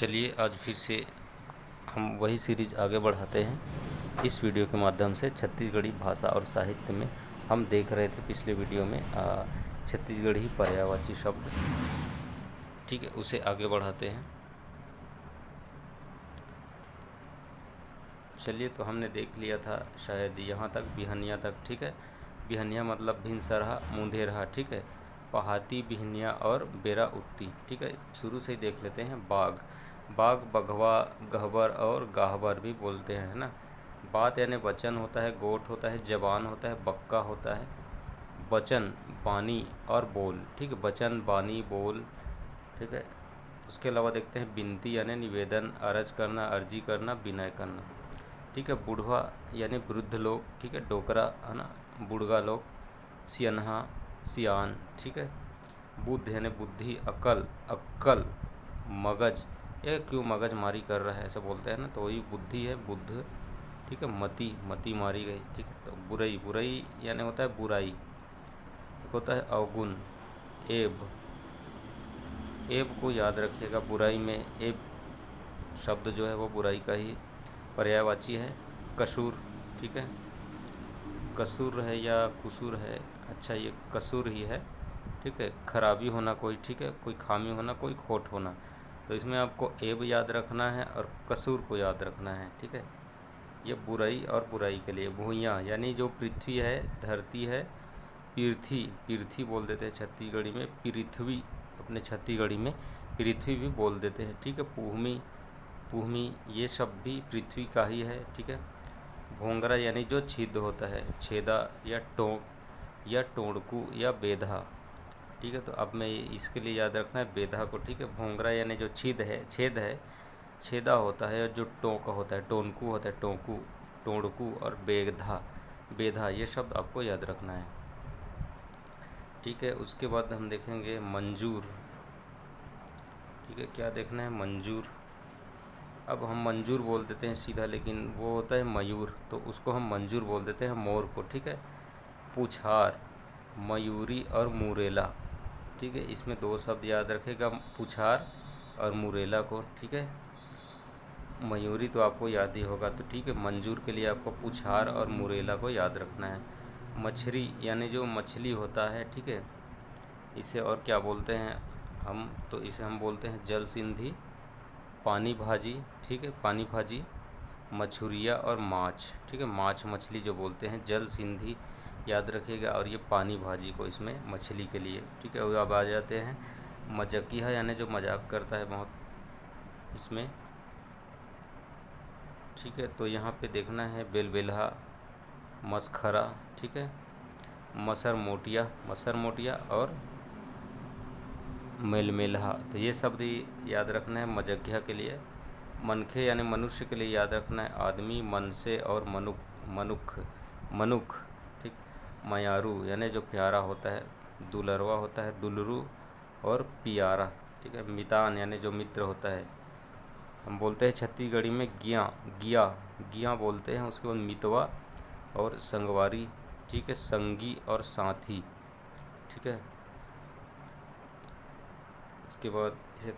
चलिए आज फिर से हम वही सीरीज आगे बढ़ाते हैं। इस वीडियो के माध्यम से छत्तीसगढ़ी भाषा और साहित्य में हम देख रहे थे पिछले वीडियो में छत्तीसगढ़ी पर्यायवाची शब्द। ठीक है, उसे आगे बढ़ाते हैं। चलिए, तो हमने देख लिया था शायद यहाँ तक, बिहनिया तक। ठीक है, बिहनिया मतलब भिनसरहा, मुंधेरहा। ठीक है, पहाती, बिहनिया और बेरा उत्ती। ठीक है, शुरू से ही देख लेते हैं। बाघ, बाघ, बघवा, गहबर और गाहबर भी बोलते हैं, है ना। बात यानी वचन होता है, गोट होता है, जबान होता है, बक्का होता है, वचन, बानी और बोल। ठीक है, वचन, बानी, बोल। ठीक है, उसके अलावा देखते हैं विनती यानी निवेदन, अरज करना, अर्जी करना, विनय करना। ठीक है, बुढ़वा यानी वृद्ध लोग। ठीक है, डोकरा है ना, बुढ़गा लोग। सियनहा, सियान। ठीक है, बुद्ध यानी बुद्धि, अकल, अक्कल, मगज। ये क्यों मगज मारी कर रहा है ऐसा बोलते हैं ना, तो वही बुद्धि है, बुद्ध। ठीक है, मति, मति मारी गई। ठीक है, तो बुराई, बुराई यानी होता है बुराई। एक होता है अवगुण, एब। एब को याद रखिएगा, बुराई में एब शब्द जो है वो बुराई का ही पर्यायवाची है। कसूर। ठीक है, कसूर है या कुसूर है, अच्छा ये कसूर ही है। ठीक है, खराबी होना कोई। ठीक है, कोई खामी होना, कोई खोट होना। तो इसमें आपको एब याद रखना है और कसूर को याद रखना है। ठीक है, ये बुराई और बुराई के लिए। भूइयाँ यानी जो पृथ्वी है, धरती है। पृथ्वी, पृथ्वी बोल देते हैं छत्तीसगढ़ी में, पृथ्वी अपने छत्तीसगढ़ी में पृथ्वी भी बोल देते हैं। ठीक है, पुहमी, पुहमी ये शब्द भी पृथ्वी का ही है। ठीक है, भोंगरा यानी जो छिद्र होता है, छेदा या टोंक या टोड़कू या बेधा। ठीक है, तो अब मैं इसके लिए याद रखना है बेधा को। ठीक है, भोंगरा यानी जो छेद है, छेद है, छेदा होता है, और जो टोंक होता है, टोनकू होता है, टोंकू, टोड़कू और बेधा, बेधा, ये शब्द आपको याद रखना है। ठीक है, उसके बाद हम देखेंगे मंजूर। ठीक है, क्या देखना है, मंजूर। अब हम मंजूर बोल देते हैं सीधा, लेकिन वो होता है मयूर, तो उसको हम मंजूर बोल देते हैं, मोर को। ठीक है, पुछार, मयूरी और मुरेला। ठीक है, इसमें दो शब्द याद रखेगा, पुछार और मुरेला को। ठीक है, मयूरी तो आपको याद ही होगा, तो ठीक है, मंजूर के लिए आपको पुछार और मुरेला को याद रखना है। मछली यानी जो मछली होता है। ठीक है, इसे और क्या बोलते हैं हम, तो इसे हम बोलते हैं जल सिंधी, पानी भाजी। ठीक है, पानी भाजी, मछुरिया और माछ। ठीक है, माछ मछली जो बोलते हैं, जल सिंधी याद रखिएगा, और ये पानी भाजी को इसमें मछली के लिए। ठीक है, अब आ जाते हैं मजाकिया यानी जो मजाक करता है बहुत इसमें। ठीक है, तो यहाँ पे देखना है बेलबेलहा, मसखरा। ठीक है, मसर मोटिया, मसर मोटिया और मेलमेलहा, तो ये शब्द याद रखना है मजकिया के लिए। मनखे यानी मनुष्य के लिए याद रखना है आदमी, मनसे और मनुख, मनुख, मनुख। ठीक, मयारू यानी जो प्यारा होता है, दुलरवा होता है, दुलरू और पियारा। ठीक है, मितान यानी जो मित्र होता है, हम बोलते हैं छत्तीसगढ़ी में गिया, गिया, गिया बोलते हैं। उसके बाद मितवा और संगवारी। ठीक है, संगी और साथी। ठीक है, उसके बाद इसे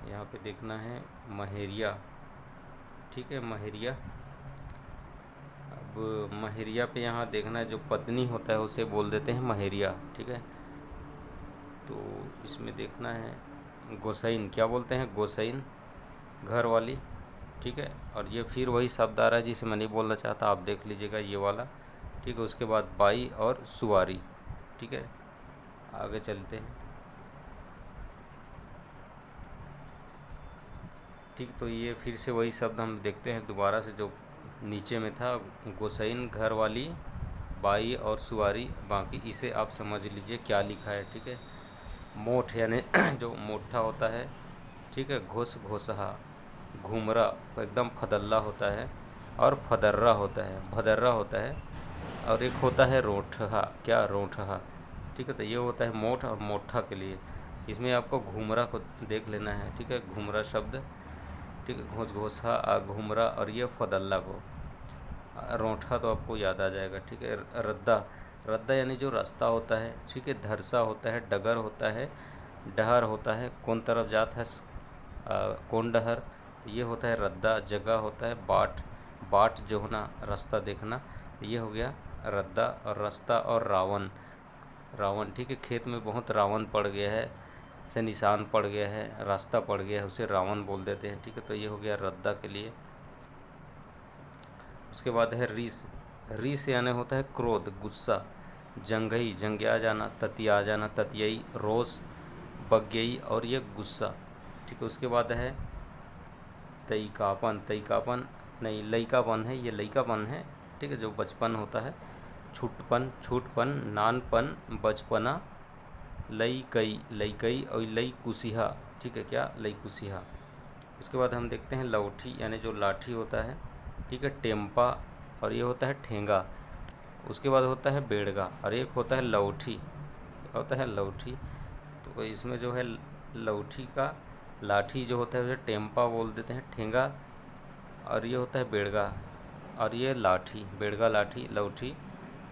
यहाँ पे देखना है महेरिया। ठीक है, महेरिया। अब महेरिया पे यहाँ देखना है जो पत्नी होता है उसे बोल देते हैं महेरिया। ठीक है, तो इसमें देखना है गोसाइन, क्या बोलते हैं, गोसाइन, घर वाली। ठीक है, और ये फिर वही शब्द आ रहा है जिसे मैं नहीं बोलना चाहता, आप देख लीजिएगा ये वाला। ठीक है, उसके बाद बाई और सुवारी। ठीक है, आगे चलते हैं। ठीक, तो ये फिर से वही शब्द हम देखते हैं दोबारा से जो नीचे में था, गोसाइन, घर वाली, बाई और सुवारी। बाकी इसे आप समझ लीजिए क्या लिखा है। ठीक है, मोठ यानी जो मोठा होता है। ठीक है, घोस, घोसहा, घुमरा एकदम फदल्ला होता है, और फदर्रा होता है, भदर्रा होता है, और एक होता है रोठहा, क्या, रोठहा। ठीक है, तो ये होता है मोठ और मोठा के लिए। इसमें आपको घुमरा को देख लेना है। ठीक है, घुमरा शब्द। ठीक है, घोस, घोसा, घुमरा और ये फदल्ला को। रोठा तो आपको याद आ जाएगा। ठीक है, रद्दा, रद्दा यानी जो रास्ता होता है। ठीक है, धरसा होता है, डगर होता है, डहर होता है, कौन तरफ जात है, कोंडहर, तो ये होता है रद्दा, जगह होता है बाट, बाट जो होना रास्ता देखना, तो ये हो गया रद्दा। और रास्ता और रावण, रावण ठीक है, खेत में बहुत रावण पड़ गया है, से निशान पड़ गया है, रास्ता पड़ गया है, उसे रावण बोल देते हैं, ठीक है, तो ये हो गया रद्दा के लिए। उसके बाद है रीस, रीस यानी होता है क्रोध, गुस्सा, जंघई, जंग्या जाना, ततिया जाना, ततियई, रोष, बग्यई और ये गुस्सा, ठीक है। उसके बाद है तईकापन, तईकापन नहीं लइकापन है, ये लइकापन है, ठीक है, जो बचपन होता है। छूटपन, छूटपन, नानपन, बचपना, लई कई, लई कई और लई कुशिहा, ठीक है, क्या लई कुशिहा। उसके बाद हम देखते हैं लौठी यानी जो लाठी होता है, ठीक है, टेम्पा और ये होता है ठेंगा। उसके बाद होता है बेड़गा और एक होता है लौठी, होता है लौठी। तो इसमें जो है लौठी का लाठी जो होता है उसे टेम्पा बोल देते हैं, ठेंगा, और ये होता है बेड़गा, और ये लाठी, बेड़गा, लाठी, लौठी,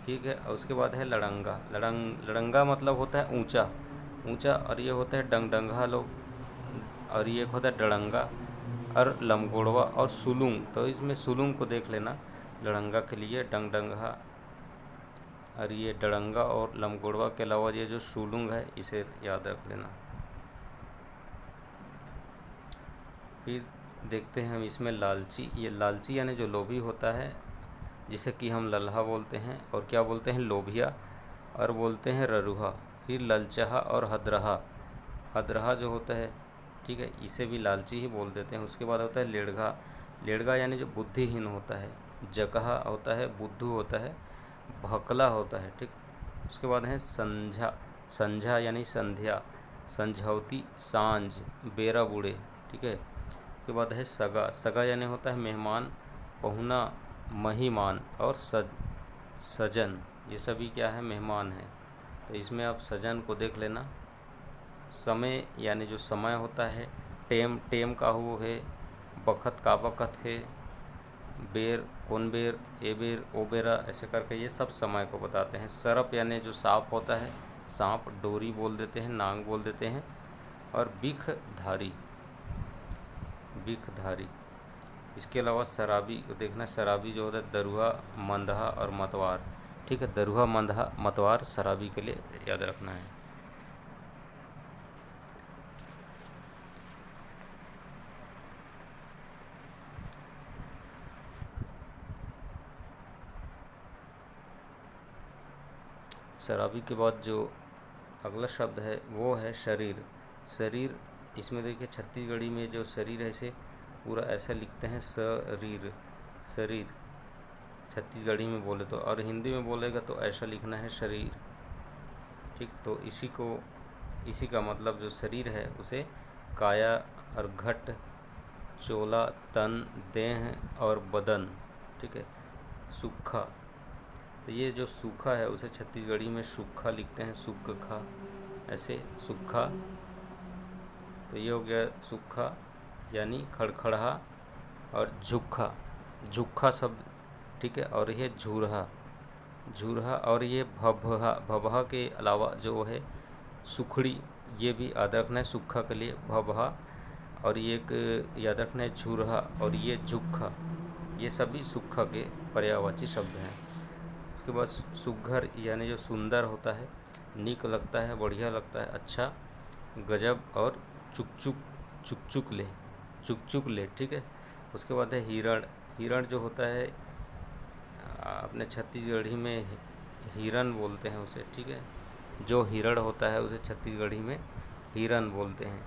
ठीक है। और उसके बाद है लड़ंगा, लड़ंगा मतलब होता है ऊंचा, ऊंचा, और ये होता है डंगडंगा लोग, और ये एक होता है डड़ंगा और लमगोड़वा और सुलूंग। तो इसमें सुलूंग को देख लेना, लड़ंगा के लिए डंगडंगा, और ये डड़ंगा और लमगोड़वा के अलावा ये जो सुलूंग है इसे याद रख लेना। फिर देखते हैं हम इसमें लालची, ये लालची यानी जो लोभी होता है, जिसे कि हम लल्हा बोलते हैं, और क्या बोलते हैं लोभिया, और बोलते हैं ररुहा। फिर ललचहा और हदरहा, हदरहा जो होता है, ठीक है, इसे भी लालची ही बोल देते हैं। उसके बाद होता है लेड़गा, लेड़गा यानी जो बुद्धिहीन होता है, जकहा होता है बुद्धू होता है, भकला होता है, ठीक। उसके बाद है संझा, संझा यानी संध्या, संझौती, सांझ, बेरा बूढ़े, ठीक है। उसके बाद है सगा, सगा यानी होता है मेहमान, पहुना, महिमान और सजन, ये सभी क्या है मेहमान है। तो इसमें आप सजन को देख लेना। समय यानी जो समय होता है, टेम, टेम का वो है, बखत का बखत है, बेर, कौन बेर, ए बेर, ओ बेरा, ऐसे करके ये सब समय को बताते हैं। सरप यानी जो सांप होता है, सांप, डोरी बोल देते हैं, नांग बोल देते हैं, और बिख धारी, बिख धारी। इसके अलावा शराबी को देखना, शराबी जो होता है दरुहा, मंदहा और मतवार, ठीक है, दरुहा, मंदहा, मतवार शराबी के लिए याद रखना है। शराबी के बाद जो अगला शब्द है वो है शरीर, शरीर, इसमें देखिए छत्तीसगढ़ी में जो शरीर है इसे पूरा ऐसा लिखते हैं शरीर, शरीर छत्तीसगढ़ी में बोले तो, और हिंदी में बोलेगा तो ऐसा लिखना है शरीर, ठीक। तो इसी का मतलब जो शरीर है उसे काया और घट, चोला, तन, देह और बदन, ठीक है, सूखा। तो ये जो सूखा है उसे छत्तीसगढ़ी में सूखा लिखते हैं, सुखा, ऐसे सूखा। तो ये हो गया सूखा यानी खड़खड़ा और झुक्खा, झुक्खा शब्द, ठीक है। और ये झूरहा, झूरहा, और ये भभहा, भभहा के अलावा जो है सुखड़ी, ये भी याद रखना है सूखा के लिए, भभहा, और ये एक याद रखना है झूरहा, और ये झुक्खा, ये सभी सूखा के पर्यायवाची शब्द हैं। उसके बाद सुघर यानी जो सुंदर होता है, नीक लगता है, बढ़िया लगता है, अच्छा, गजब और चुक चुक ले, चुक ले, ठीक है। उसके बाद है हिरण, हिरण जो होता है अपने छत्तीसगढ़ी में हिरन बोलते हैं उसे, ठीक है, जो हिरण होता है उसे छत्तीसगढ़ी में हिरन बोलते हैं।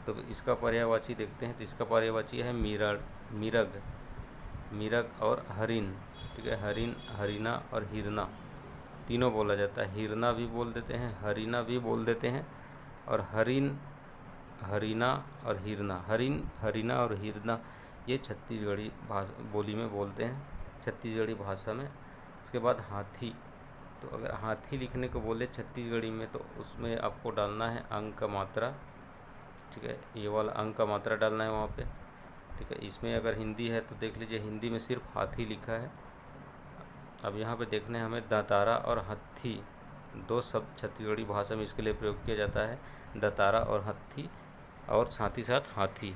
तो इसका पर्यायवाची देखते हैं, तो इसका पर्यायवाची है मिरड़, मिरग, मिरग और हरिन, ठीक है, हरिन, हरिना और हिरना, तीनों बोला जाता है। हिरना भी बोल देते हैं, हरिना भी बोल देते हैं, और हरिन, हरिना और हिरना, हरिन, हरिना और हिरना, ये छत्तीसगढ़ी भाषा बोली में बोलते हैं, छत्तीसगढ़ी भाषा में। उसके बाद हाथी, तो अगर हाथी लिखने को बोले छत्तीसगढ़ी में तो उसमें आपको डालना है अंक का मात्रा, ठीक है, ये वाला अंक का मात्रा डालना है वहाँ पे, ठीक है। इसमें अगर हिंदी है तो देख लीजिए, हिंदी में सिर्फ हाथी लिखा है। अब यहाँ पे देखने हमें दातारा और हत्थी, दो शब्द छत्तीसगढ़ी भाषा में इसके लिए प्रयोग किया जाता है, दातारा और हत्थी। और साथ ही साथ हाथी।